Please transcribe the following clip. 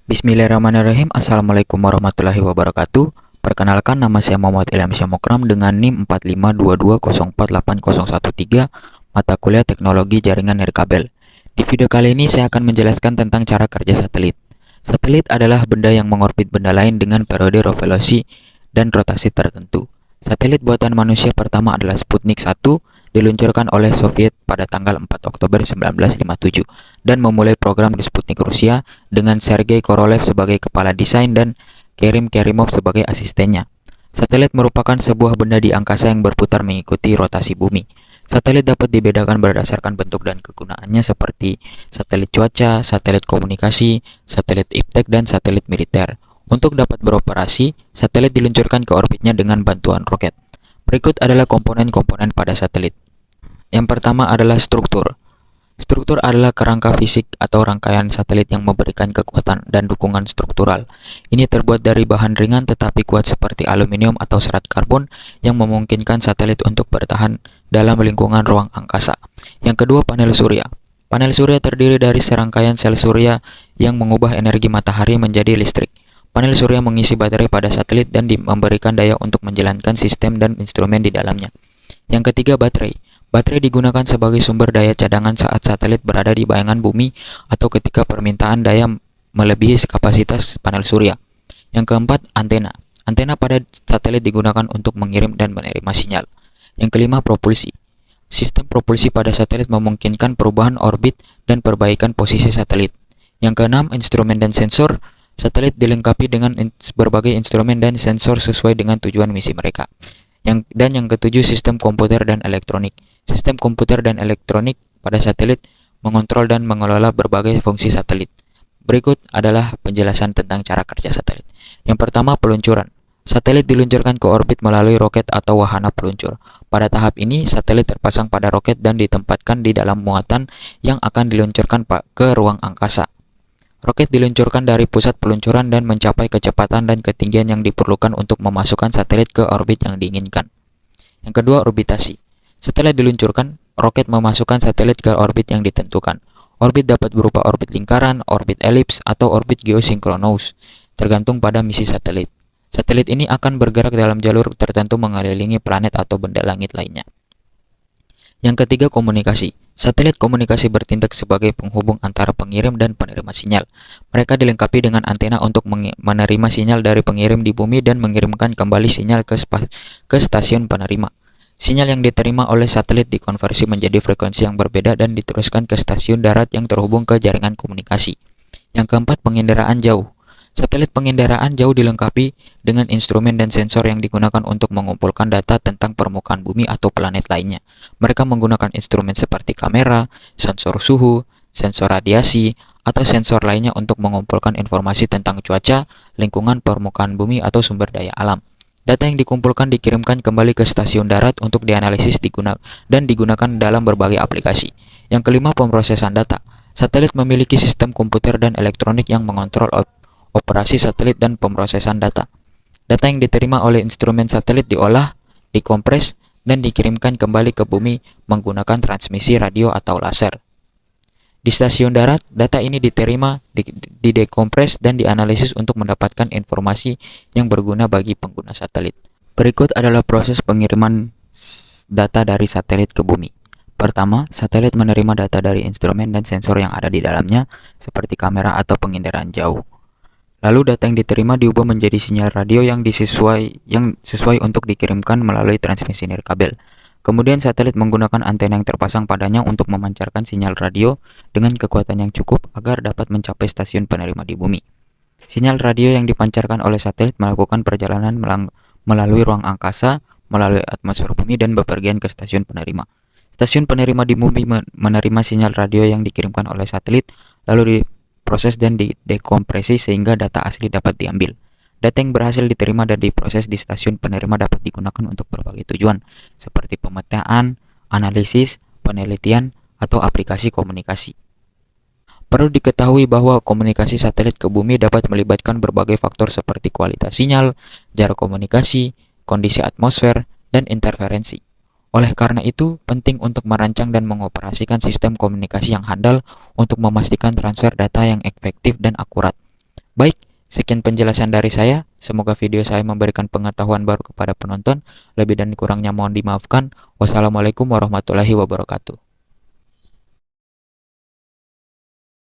Bismillahirrahmanirrahim. Assalamualaikum warahmatullahi wabarakatuh. Perkenalkan, nama saya Muhammad Ilham Syamukram dengan NIM 4522048013, mata kuliah Teknologi Jaringan Nirkabel. Di video kali ini saya akan menjelaskan tentang cara kerja satelit. Satelit adalah benda yang mengorbit benda lain dengan periode revolusi dan rotasi tertentu. Satelit buatan manusia pertama adalah Sputnik 1, diluncurkan oleh Soviet pada tanggal 4 Oktober 1957 dan memulai program di Sputnik Rusia dengan Sergei Korolev sebagai kepala desain dan Kerim Kerimov sebagai asistennya. Satelit merupakan sebuah benda di angkasa yang berputar mengikuti rotasi bumi. Satelit dapat dibedakan berdasarkan bentuk dan kegunaannya seperti satelit cuaca, satelit komunikasi, satelit iptek, dan satelit militer. Untuk dapat beroperasi, satelit diluncurkan ke orbitnya dengan bantuan roket. Berikut adalah komponen-komponen pada satelit. Yang pertama adalah struktur. Struktur adalah kerangka fisik atau rangkaian satelit yang memberikan kekuatan dan dukungan struktural. Ini terbuat dari bahan ringan tetapi kuat seperti aluminium atau serat karbon yang memungkinkan satelit untuk bertahan dalam lingkungan ruang angkasa. Yang kedua, panel surya. Panel surya terdiri dari serangkaian sel surya yang mengubah energi matahari menjadi listrik. Panel surya mengisi baterai pada satelit dan memberikan daya untuk menjalankan sistem dan instrumen di dalamnya. Yang ketiga, baterai. Baterai digunakan sebagai sumber daya cadangan saat satelit berada di bayangan bumi atau ketika permintaan daya melebihi kapasitas panel surya. Yang keempat, antena. Antena pada satelit digunakan untuk mengirim dan menerima sinyal. Yang kelima, propulsi. Sistem propulsi pada satelit memungkinkan perubahan orbit dan perbaikan posisi satelit. Yang keenam, instrumen dan sensor. Satelit dilengkapi dengan berbagai instrumen dan sensor sesuai dengan tujuan misi mereka. Yang ketujuh, sistem komputer dan elektronik. Sistem komputer dan elektronik pada satelit mengontrol dan mengelola berbagai fungsi satelit. Berikut adalah penjelasan tentang cara kerja satelit. Yang pertama, peluncuran. Satelit diluncurkan ke orbit melalui roket atau wahana peluncur. Pada tahap ini, satelit terpasang pada roket dan ditempatkan di dalam muatan yang akan diluncurkan ke ruang angkasa. Roket diluncurkan dari pusat peluncuran dan mencapai kecepatan dan ketinggian yang diperlukan untuk memasukkan satelit ke orbit yang diinginkan. Yang kedua, orbitasi. Setelah diluncurkan, roket memasukkan satelit ke orbit yang ditentukan. Orbit dapat berupa orbit lingkaran, orbit elips, atau orbit geosinkronous, tergantung pada misi satelit. Satelit ini akan bergerak dalam jalur tertentu mengelilingi planet atau benda langit lainnya. Yang ketiga, komunikasi. Satelit komunikasi bertindak sebagai penghubung antara pengirim dan penerima sinyal. Mereka dilengkapi dengan antena untuk menerima sinyal dari pengirim di bumi dan mengirimkan kembali sinyal ke stasiun penerima. Sinyal yang diterima oleh satelit dikonversi menjadi frekuensi yang berbeda dan diteruskan ke stasiun darat yang terhubung ke jaringan komunikasi. Yang keempat, penginderaan jauh. Satelit penginderaan jauh dilengkapi dengan instrumen dan sensor yang digunakan untuk mengumpulkan data tentang permukaan bumi atau planet lainnya. Mereka menggunakan instrumen seperti kamera, sensor suhu, sensor radiasi, atau sensor lainnya untuk mengumpulkan informasi tentang cuaca, lingkungan permukaan bumi, atau sumber daya alam. Data yang dikumpulkan dikirimkan kembali ke stasiun darat untuk dianalisis dan digunakan dalam berbagai aplikasi. Yang kelima, pemrosesan data. Satelit memiliki sistem komputer dan elektronik yang mengontrol operasi satelit dan pemrosesan data. Data yang diterima oleh instrumen satelit diolah, dikompres, dan dikirimkan kembali ke bumi menggunakan transmisi radio atau laser. Di stasiun darat, data ini diterima, didekompres, dan dianalisis untuk mendapatkan informasi yang berguna bagi pengguna satelit. Berikut adalah proses pengiriman data dari satelit ke bumi. Pertama, satelit menerima data dari instrumen dan sensor yang ada di dalamnya, seperti kamera atau penginderaan jauh. Lalu data yang diterima diubah menjadi sinyal radio yang sesuai untuk dikirimkan melalui transmisi nirkabel. Kemudian satelit menggunakan antena yang terpasang padanya untuk memancarkan sinyal radio dengan kekuatan yang cukup agar dapat mencapai stasiun penerima di bumi. Sinyal radio yang dipancarkan oleh satelit melakukan perjalanan melalui ruang angkasa, melalui atmosfer bumi, dan bepergian ke stasiun penerima. Stasiun penerima di bumi menerima sinyal radio yang dikirimkan oleh satelit, lalu proses dan didekompresi sehingga data asli dapat diambil. Data yang berhasil diterima dan diproses di stasiun penerima dapat digunakan untuk berbagai tujuan, seperti pemetaan, analisis, penelitian, atau aplikasi komunikasi. Perlu diketahui bahwa komunikasi satelit ke bumi dapat melibatkan berbagai faktor seperti kualitas sinyal, jarak komunikasi, kondisi atmosfer, dan interferensi. Oleh karena itu, penting untuk merancang dan mengoperasikan sistem komunikasi yang handal untuk memastikan transfer data yang efektif dan akurat. Baik, sekian penjelasan dari saya. Semoga video saya memberikan pengetahuan baru kepada penonton. Lebih dan kurangnya mohon dimaafkan. Wassalamualaikum warahmatullahi wabarakatuh.